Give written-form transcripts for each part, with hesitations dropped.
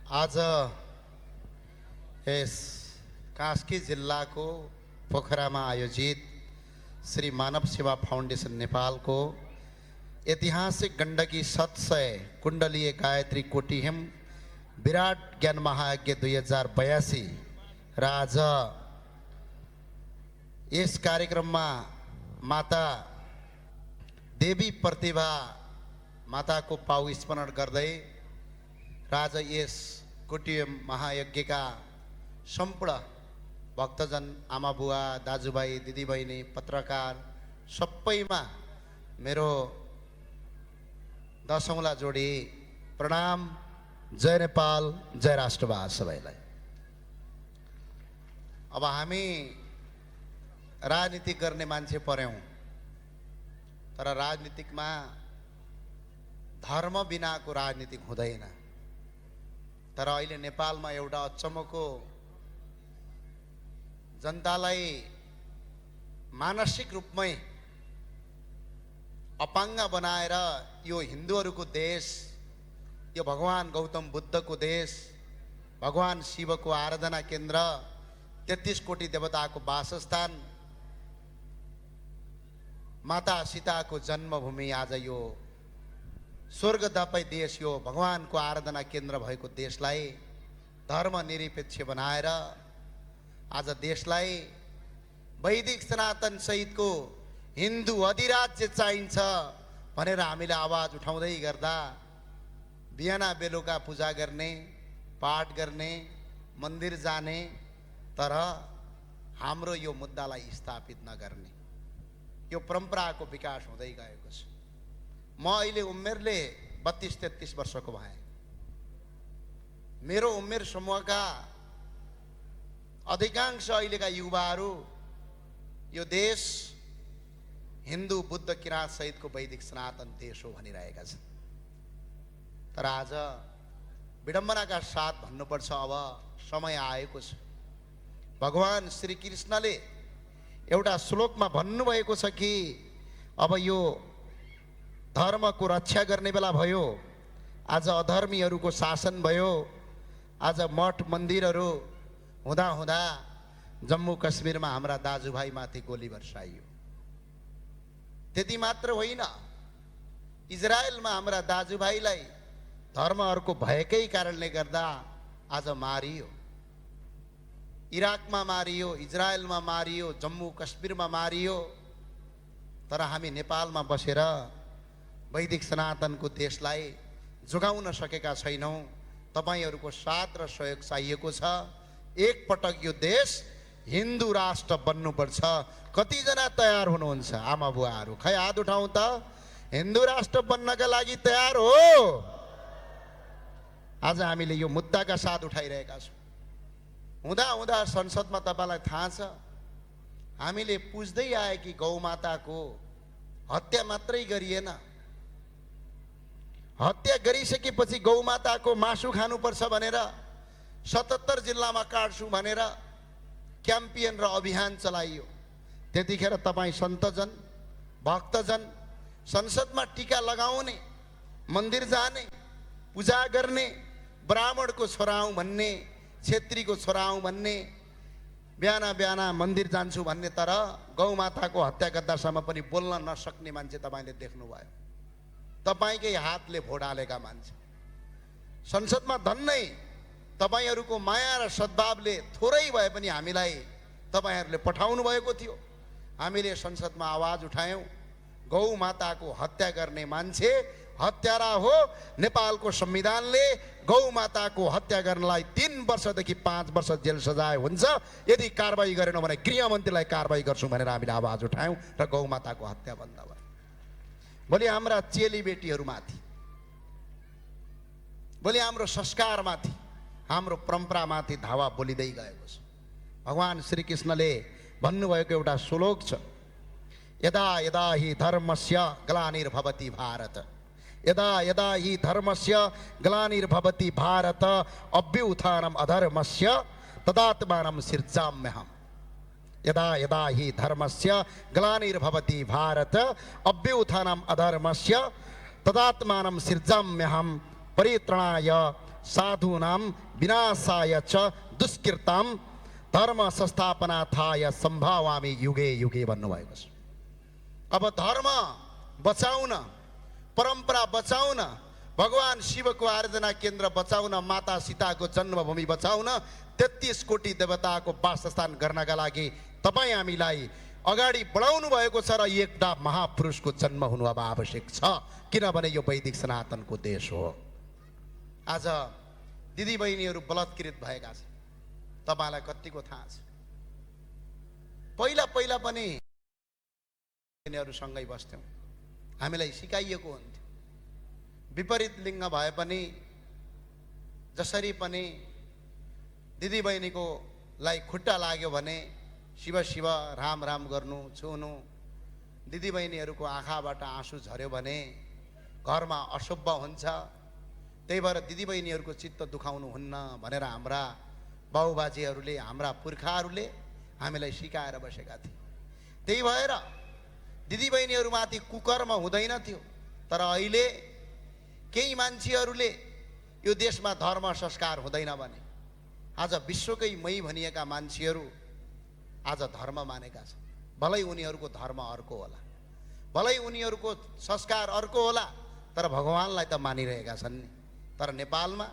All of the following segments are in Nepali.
आज यस कास्की जिल्लाको पोखरामा आयोजित श्री मानव सेवा फाउन्डेसन नेपालको ऐतिहासिक गण्डकी 700 कुण्डलीय गायत्री कोटिहेम विराट ज्ञान महायज्ञ 2082 र आज यस कार्यक्रममा माता देवी प्रतिभा माताको पाउ स्मरण गर्दै र आज यस कोटिहेम महायज्ञका सम्पूर्ण भक्तजन आमा बुवा दाजुभाइ दिदीबहिनी पत्रकार सबैमा मेरो दशौंला जोडी प्रणाम। जय नेपाल, जय राष्ट्रवाद सबैलाई। अब हामी राजनीति गर्ने मान्छे पर्यौं, तर राजनीतिकमा धर्म बिनाको राजनीति हुँदैन। तर अहिले नेपालमा एउटा अचम्मको जनतालाई मानसिक रूपमै अपाङ्ग बनाएर यो हिन्दूहरूको देश, यो भगवान गौतम बुद्धको देश, भगवान शिवको आराधना केन्द्र, 33 कोटी देवताको वासस्थान, माता सीताको जन्मभूमि, आज यो स्वर्गदापै देश, यो भगवानको आराधना केन्द्र भएको देशलाई धर्मनिरपेक्ष बनाएर आज देशलाई वैदिक सनातन सहितको हिन्दू अधिराज्य चाहिन्छ भनेर हामीले आवाज उठाउँदै गर्दा बिहान बेलुका पूजा गर्ने, पाठ गर्ने, मन्दिर जाने, तर हाम्रो यो मुद्दालाई स्थापित नगर्ने यो परम्पराको विकास हुँदै गएको छ। म अहिले उमेरले 32-33 वर्षको भएँ। मेरो उमेर समूहका अधिकांश अहिलेका युवाहरू यो देश हिन्दू बुद्ध किराँत सहितको वैदिक सनातन देश हो भनिरहेका छन्। तर आज विडम्बनाका साथ भन्नुपर्छ, अब समय आएको छ। भगवान श्री कृष्णले एउटा श्लोकमा भन्नुभएको छ कि अब यो धर्मको रक्षा गर्ने बेला भयो। आज अधर्मीहरूको शासन भयो। आज मठ मन्दिरहरू हुँदा हुँदा जम्मू कश्मीरमा हाम्रा दाजुभाइमाथि गोली बर्साइयो। त्यति मात्र होइन, इजरायलमा हाम्रा दाजुभाइलाई धर्महरूको भएकै कारणले गर्दा आज मारियो। इराकमा मारियो, इजरायलमा मारियो, जम्मू कश्मीरमा मारियो। तर हामी नेपालमा बसेर वैदिक सनातनको देशलाई जोगाउन सकेका छैनौँ। तपाईहरूको साथ र सहयोग चाहिएको छ। एक पटक यो देश हिन्दू राष्ट्र बन्नुपर्छ। कतिजना तयार हुनुहुन्छ आमा बुवाहरू? खै हात उठाउँ त। हिन्दू राष्ट्र बन्नका लागि तयार हो? आज हामीले यो मुद्दाका साथ उठाइरहेका छौँ। हुँदा हुँदा संसदमा तपाईँलाई थाहा छ, हामीले पुज्दै आए कि गौमाताको हत्या मात्रै गरिएन, हत्या गरिसकेपछि गौमाताको मासु खानुपर्छ भनेर 77 जिल्लामा काट्छु भनेर क्याम्पियन र अभियान चलाइयो। त्यतिखेर तपाईँ सन्तजन, भक्तजन संसदमा टीका लगाउने, मन्दिर जाने, पूजा गर्ने, ब्राह्मणको छोरा हौँ भन्ने, छेत्रीको छोरा हौँ भन्ने, बिहान बिहान मन्दिर जान्छु भन्ने, तर गौमाताको हत्या गर्दासम्म पनि बोल्न नसक्ने मान्छे तपाईँले देख्नुभयो। तपाईँकै हातले भोट हालेका मान्छे संसदमा धन्नै तपाईँहरूको माया र सद्भावले थोरै भए पनि हामीलाई तपाईँहरूले पठाउनु भएको थियो। हामीले संसदमा आवाज उठायौँ। गौ माताको हत्या गर्ने मान्छे हत्यारा हो। नेपालको संविधानले गौ माताको हत्या गर्नलाई 3 वर्षदेखि 5 वर्ष जेल सजाय हुन्छ। यदि कारबाही गरेन भने गृहमन्त्रीलाई कारबाही गर्छौँ भनेर हामीले आवाज उठायौँ र गौ माताको हत्या बन्द भयो। भोलि हाम्रा चेलीबेटीहरूमाथि, भोलि हाम्रो संस्कारमाथि, हाम्रो परम्परामाथि धावा बोलिँदै गएको छ। भगवान श्रीकृष्णले भन्नुभएको एउटा श्लोक छ, यदा यदा हि धर्मस्य ग्लानिर्भवति भारत, यदा यदा हि धर्मस्य ग्लानिर्भवति भारत अभ्युत्थानम् अधर्मस्य तदात्मानं सृजाम्यहम्। यदा यदा हि धर्मस्य ग्लानिर्भवति भारत अभ्युत्थानम् अधर्मस्य तदात्मानं सृजाम्यहम् परित्राणाय साधूनाम विनाशाय च दुष्कृताम धर्म संस्थापनार्थाय सम्भावामि युगे युगे भन्नुभएको छ। अब धर्म बचाउन, परम्परा बचाउन, भगवान शिवको आराधना केन्द्र बचाउन, माता सीताको जन्मभूमि बचाउन, 33 कोटी देवताको वासस्थान गर्नका लागि तपाईँ हामीलाई अगाडि बढाउनु भएको छ र एउटा महापुरुषको जन्म हुनु अब आवश्यक छ, किनभने यो वैदिक सनातनको देश हो। आज दिदीबहिनीहरू बलात्कृत भएका छन्, तपाईँलाई कतिको थाहा छ? पहिला पहिला पनि यिनीहरूसँगै बस्थ्यौँ, हामीलाई सिकाइएको हुन्थ्यो विपरीत लिङ्ग भए पनि जसरी पनि दिदीबहिनीको लाई खुट्टा लाग्यो भने शिव शिव राम राम गर्नु, छुनु, दिदीबहिनीहरूको आँखाबाट आँसु झर्यो भने घरमा अशुभ हुन्छ, त्यही भएर दिदीबहिनीहरूको चित्त दुखाउनु हुन्न भनेर हाम्रा बाबुबाजेहरूले, हाम्रा पुर्खाहरूले हामीलाई सिकाएर बसेका थिए। त्यही भएर दिदीबहिनीहरूमाथि कुकर्म हुँदैन थियो। तर अहिले केही मान्छेहरूले यो देशमा धर्म संस्कार हुँदैन भने आज विश्वकै मै भनिएका मान्छेहरू आज धर्म मानेका छन्। भलै उनीहरूको धर्म अर्को होला, भलै उनीहरूको संस्कार अर्को होला, तर भगवानलाई त मानिरहेका छन् नि। तर नेपालमा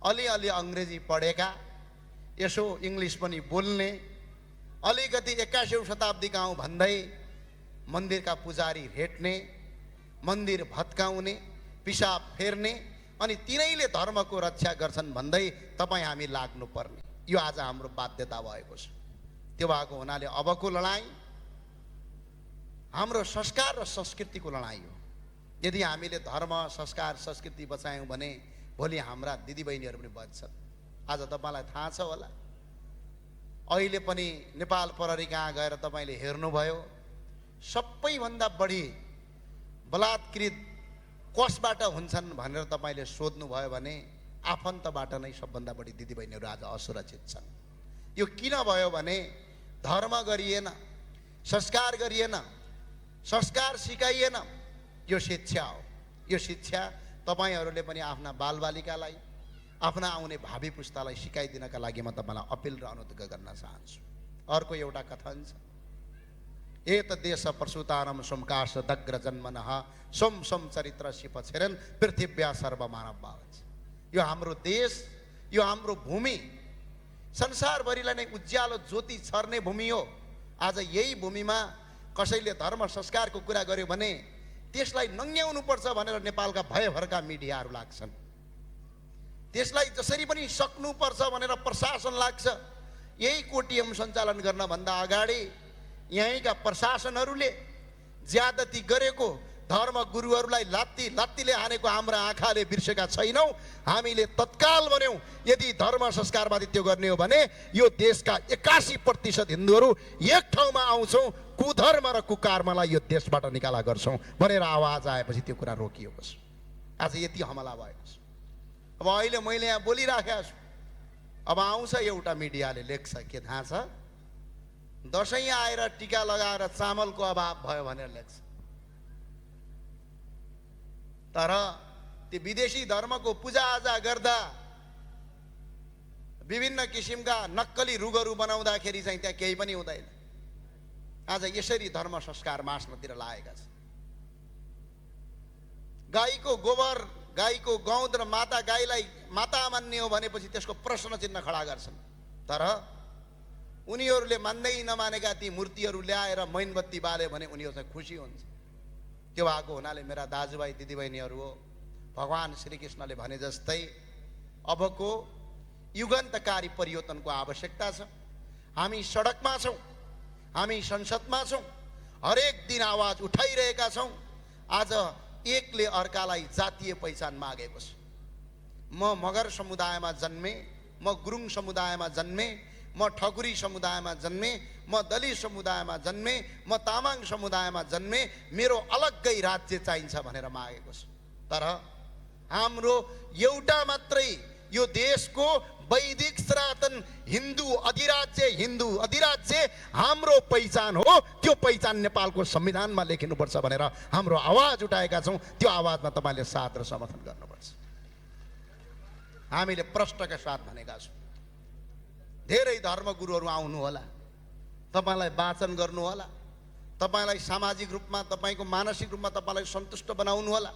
अलिअलि अङ्ग्रेजी पढेका, यसो इङ्ग्लिस पनि बोल्ने, अलिकति 21औं शताब्दीका हौँ भन्दै मन्दिरका पुजारी हेट्ने, मन्दिर भत्काउने, पिसाब फेर्ने, अनि तिनैले धर्मको रक्षा गर्छन् भन्दै तपाईँ हामी लाग्नुपर्ने, यो आज हाम्रो बाध्यता भएको छ। त्यो भएको हुनाले अबको लडाइँ हाम्रो संस्कार र संस्कृतिको लडाइँ हो। यदि हामीले धर्म संस्कार संस्कृति बचायौँ भने भोलि हाम्रा दिदीबहिनीहरू पनि बच्छन्। आज तपाईँलाई थाहा छ होला, अहिले पनि नेपाल प्रहरी कहाँ गएर तपाईँले हेर्नुभयो, सबैभन्दा बढी बलात्कृत कसबाट हुन्छन् भनेर तपाईँले सोध्नुभयो भने आफन्तबाट नै सबभन्दा बढी दिदीबहिनीहरू आज असुरक्षित छन्। यो किन भयो भने धर्म गरिएन, संस्कार गरिएन, संस्कार सिकाइएन। यो शिक्षा हो। यो शिक्षा तपाईँहरूले पनि आफ्ना बालबालिकालाई, आफ्ना आउने भावी पुस्तालाई सिकाइदिनका लागि म तपाईँलाई अपिल र अनुरोध गर्न चाहन्छु। अर्को एउटा कथन छ, एत देश प्रसूतानम सोमकाश दग्र जन्मनः सोम सोम चरित्र सिपछेरन पृथिव्या सर्वमानव भावच। यो हाम्रो देश, यो हाम्रो भूमि संसारभरिलाई नै उज्यालो ज्योति छर्ने भूमि हो। आज यही भूमिमा कसैले धर्म संस्कारको कुरा गर्यो भने त्यसलाई नङ्ग्याउनु पर्छ भनेर नेपालका भयभरका मिडियाहरू लाग्छन्। त्यसलाई जसरी पनि सक्नुपर्छ भनेर प्रशासन लाग्छ। यही कोटिएम सञ्चालन गर्नभन्दा अगाडि यहीँका प्रशासनहरूले ज्यादती गरेको, धर्म गुरुहरूलाई लात्तीले हानेको हाम्रा आँखाले बिर्सेका छैनौँ। हामीले तत्काल भन्यौँ, यदि धर्म संस्कारमाथि त्यो गर्ने हो भने यो देशका 81% हिन्दूहरू एक ठाउँमा आउँछौँ, कुधर्म र कुकर्मलाई यो देशबाट निकाला गर्छौँ भनेर आवाज आएपछि त्यो कुरा रोकिएको छ। आज यति हमला भएको छ। अब अहिले मैले यहाँ बोलिराखेको छु, अब आउँछ एउटा मिडियाले लेख्छ, के थाहा छ, दसैँ आएर टिका लगाएर चामलको अभाव भयो भनेर लेख्छ। तर त्यो विदेशी धर्मको पूजाआजा गर्दा विभिन्न किसिमका नक्कली रुगहरू बनाउँदाखेरि चाहिँ त्यहाँ केही पनि हुँदैन। आज यसरी धर्म संस्कार मास्नतिर लागेका छन्। गाईको गोबर, गाईको गौँत र माता गाईलाई माता मान्ने हो भनेपछि त्यसको प्रश्न चिन्ह खडा गर्छन्। तर उनीहरूले मान्दै नमानेका ती मूर्तिहरू ल्याएर मैनबत्ती बाल्यो भने उनीहरू चाहिँ खुसी हुन्छ। त्यो भएको हुनाले मेरा दाजुभाइ दिदीबहिनीहरू हो, भगवान श्रीकृष्णले भने जस्तै अबको युगान्तकारी परिवर्तनको आवश्यकता छ। हामी सडकमा छौँ, हामी संसदमा छौँ, हरेक दिन आवाज उठाइरहेका छौँ। आज एकले अर्कालाई जातीय पहिचान मागेको छ। म मगर समुदायमा जन्मे, म गुरुङ समुदायमा जन्मे, म ठकुरी समुदायमा जन्मे, म दलित समुदायमा जन्मे, म तामाङ समुदायमा जन्मे, मेरो अलग्गै राज्य चाहिन्छ भनेर मागेको छ। तर हाम्रो एउटा मात्रै यो देशको वैदिक सनातन हिन्दू अधिराज्य हाम्रो पहिचान हो। त्यो पहिचान नेपालको संविधानमा लेखिनुपर्छ भनेर हाम्रो आवाज उठाएका छौँ। त्यो आवाजमा तपाईँले साथ र समर्थन गर्नुपर्छ। हामीले प्रष्टका साथ भनेका छौँ। धेरै धर्मगुरुहरू आउनु होला, तपाईँलाई वाचन गर्नु होला, तपाईँलाई सामाजिक रूपमा, तपाईँको मानसिक रूपमा तपाईँलाई सन्तुष्ट बनाउनु होला।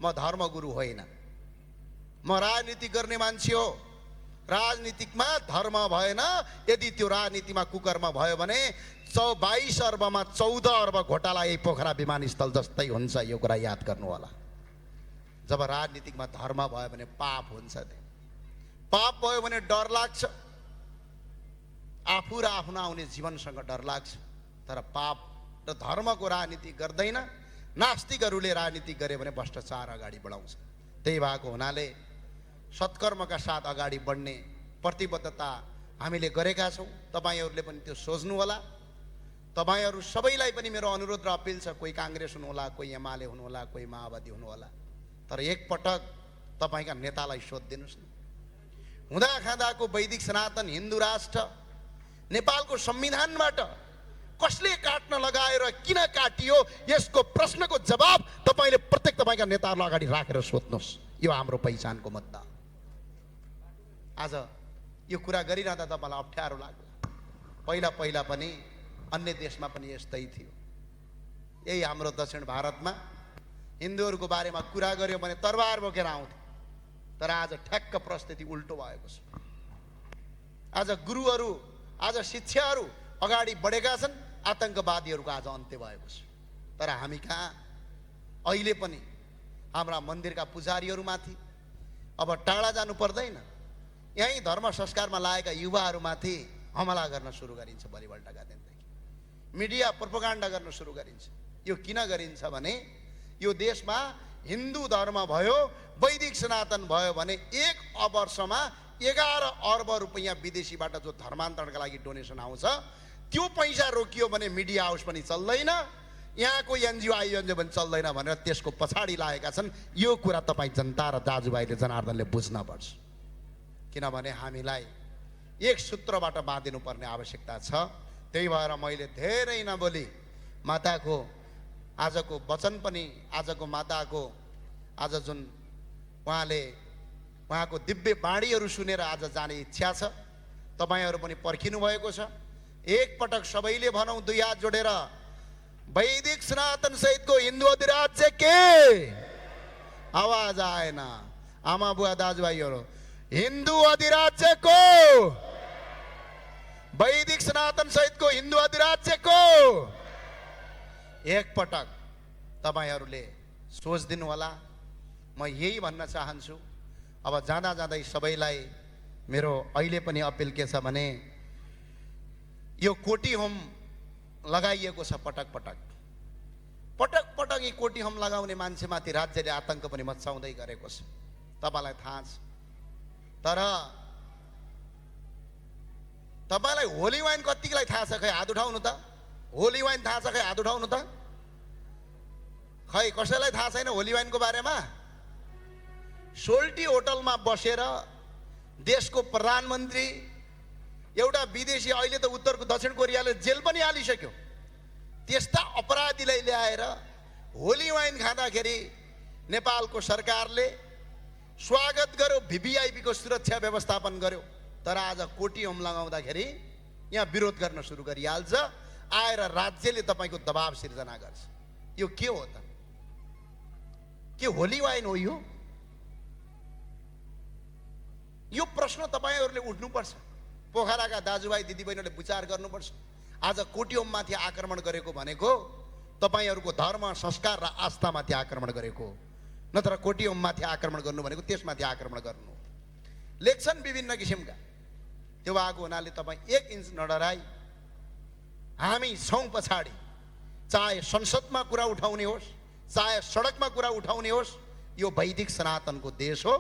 म धर्मगुरु होइन, म राजनीति गर्ने मान्छे हो। राजनीतिकमा धर्म भएन, यदि त्यो राजनीतिमा कुकर्म भयो भने 22 अर्बमा 14 अर्ब घोटाला यही पोखरा विमानस्थल जस्तै हुन्छ। यो कुरा याद गर्नु होला। जब राजनीतिकमा धर्म भयो भने पाप हुन्छ। पाप भयो भने डर लाग्छ, आफू र आफ्नो आउने जीवनसँग डर लाग्छ। तर पाप र धर्मको राजनीति गर्दैन। नास्तिकहरूले राजनीति गरे भने भ्रष्टाचार अगाडि बढाउँछ। त्यही भएको हुनाले सत्कर्मका साथ अगाडि बढ्ने प्रतिबद्धता हामीले गरेका छौँ। तपाईँहरूले पनि त्यो सोच्नु होला। तपाईँहरू सबैलाई पनि मेरो अनुरोध र अपिल छ, कोही काङ्ग्रेस हुनुहोला, कोही एमाले हुनुहोला, कोही माओवादी हुनुहोला, तर एकपटक तपाईँका नेतालाई सोधिदिनुहोस् न। हुँदाखाँदाको वैदिक सनातन हिन्दू राष्ट्र नेपालको संविधानबाट कसले काट्न लगाएर किन काटियो, यसको प्रश्नको जवाब तपाईँले प्रत्येक तपाईँका नेताहरूलाई अगाडि राखेर सोध्नुहोस्। यो हाम्रो पहिचानको मुद्दा। आज यो कुरा गरिरहँदा तपाईँलाई अप्ठ्यारो लाग्ला। पहिला पहिला पनि अन्य देशमा पनि यस्तै थियो। यही हाम्रो दक्षिण भारतमा हिन्दूहरूको बारेमा कुरा गर्यो भने तरबार बोकेर आउँथे। तर आज ठ्याक्क परिस्थिति उल्टो भएको छ। आज गुरुहरू, आज शिक्षाहरू अगाडि बढेका छन्। आतंकवादीहरूको आज अन्त्य भएको छ। तर हामी कहाँ अहिले पनि हाम्रा मन्दिरका पुजारीहरूमाथि अब टाढा जानु पर्दैन, यहीँ धर्म संस्कारमा लागेका युवाहरूमाथि हमला गर्न सुरु गरिन्छ। भलिबल्टका दिनदेखि मिडिया प्रोपोगन्डा गर्न सुरु गरिन्छ। यो किन गरिन्छ भने यो देशमा हिन्दू धर्म भयो, वैदिक सनातन भयो भने 1 वर्षमा 11 अर्ब रुपैयाँ विदेशीबाट जो धर्मान्तरणका लागि डोनेसन आउँछ, त्यो पैसा रोकियो भने मिडिया हाउस पनि चल्दैन, यहाँको एनजिओ आइएनजिओ पनि चल्दैन भनेर त्यसको पछाडि लागेका छन्। यो कुरा तपाईँ जनता र दाजुभाइले, जनार्दनले बुझ्न पर्छ। किनभने हामीलाई एक सूत्रबाट बाँधिनुपर्ने आवश्यकता छ। त्यही भएर मैले धेरै नबोली माताको आजको वचन पनि, आजको माताको आज जुन उहाँको दिव्य बाणीहरू सुनेर आज जाने इच्छा छ। तपाईँहरू पनि पर्खिनु भएको छ। एकपटक सबैले भनौँ, 2 हात जोडेर, वैदिक सनातन सहितको हिन्दू अधिराज्य के आवाज आएन। आमा बुवा दाजुभाइहरू, हिन्दू अधिराज्यको, वैदिक सनातन सहितको हिन्दू अधिराज्यको एकपटक तपाईँहरूले सोचिदिनु होला। म यही भन्न चाहन्छु। अब जाँदा जाँदै सबैलाई मेरो अहिले पनि अपिल के छ भने, यो कोटी होम लगाइएको छ। पटक पटक यी कोटी होम लगाउने मान्छेमाथि राज्यले आतंक पनि मचाउँदै गरेको छ। तपाईँलाई थाहा छ। तर तपाईँलाई होली वाइन कतिलाई थाहा छ? खै हात उठाउनु त। होली वाइन थाहा छ? खै हात उठाउनु त। खै कसैलाई थाहा छैन होली वाइनको बारेमा? सोल्टी होटलमा बसेर देशको प्रधानमन्त्री, एउटा विदेशी, अहिले त उत्तरको दक्षिण कोरियाले जेल पनि हालिसक्यो, त्यस्ता अपराधीलाई ल्याएर होली वाइन खाँदाखेरि नेपालको सरकारले स्वागत गर्यो, भिभिआइपीको सुरक्षा व्यवस्थापन गर्यो। तर आज कोटी होम लगाउँदाखेरि यहाँ विरोध गर्न सुरु गरिहाल्छ। आएर राज्यले तपाईँको दबाब सिर्जना गर्छ। यो के हो त? के होली वाइन हो यो? यो प्रश्न तपाईँहरूले उठ्नुपर्छ। पोखराका दाजुभाइ दिदीबहिनीहरूले विचार गर्नुपर्छ। आज कोटी होममाथि आक्रमण गरेको भनेको तपाईँहरूको धर्म, संस्कार र आस्थामाथि आक्रमण गरेको, नत्र कोटी होममाथि आक्रमण गर्नु भनेको त्यसमाथि आक्रमण गर्नु। लेख्छन् विभिन्न किसिमका। त्यो भएको हुनाले तपाईँ 1 इन्च नडराई, हामी छौँ पछाडि। चाहे संसदमा कुरा उठाउने होस्, चाहे सडकमा कुरा उठाउने होस्, यो वैदिक सनातनको देश हो।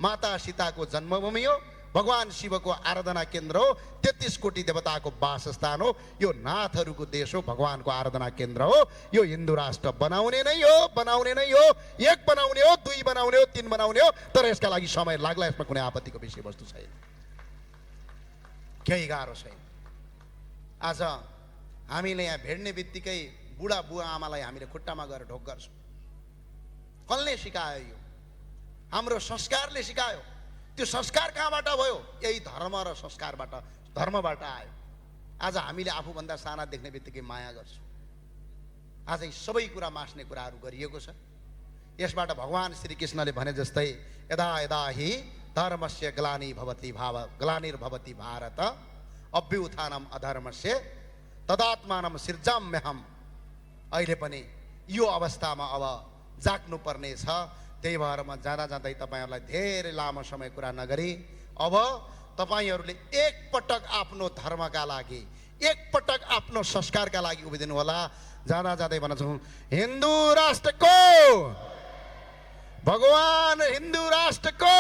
माता सीताको जन्मभूमि हो। भगवान शिवको आराधना केन्द्र हो। 33 कोटी देवताको वासस्थान हो। यो नाथहरूको देश हो, भगवानको आराधना केन्द्र हो। यो हिन्दू राष्ट्र बनाउने नै हो, बनाउने नै हो। 1 बनाउने हो, 2 बनाउने हो, 3 बनाउने हो। तर यसका लागि समय लाग्ला। यसमा कुनै आपत्तिको विषयवस्तु छैन, केही गाह्रो छैन। आज हामीले यहाँ भेट्ने बित्तिकै बुढा बुवा आमालाई हामीले खुट्टामा गएर ढोक गर्छौँ। कसले सिकायो? यो हाम्रो संस्कारले सिकायो। त्यो संस्कार कहाँबाट भयो? यही धर्म र संस्कारबाट, धर्मबाट आयो। आज हामीले आफूभन्दा साना देख्ने बित्तिकै माया गर्छौँ। आज यी सबै कुरा मास्ने कुराहरू गरिएको छ। यसबाट भगवान श्रीकृष्णले भने जस्तै यदा यदा हि धर्मस्य ग्लानिर्भवति भारत अभ्युत्थानम् अधर्मस्य तदात्मानं सृजाम्यहम्। अहिले पनि यो अवस्थामा अब जाग्नु पर्ने छ। त्यही भएर म जाँदा जाँदै तपाईँहरूलाई धेरै लामो समय कुरा नगरी अब तपाईँहरूले एकपटक आफ्नो धर्मका लागि, एकपटक आफ्नो संस्कारका लागि उभिदिनु होला। जाँदा जाँदै भन्छौँ, हिन्दू राष्ट्रको भगवान, हिन्दू राष्ट्रको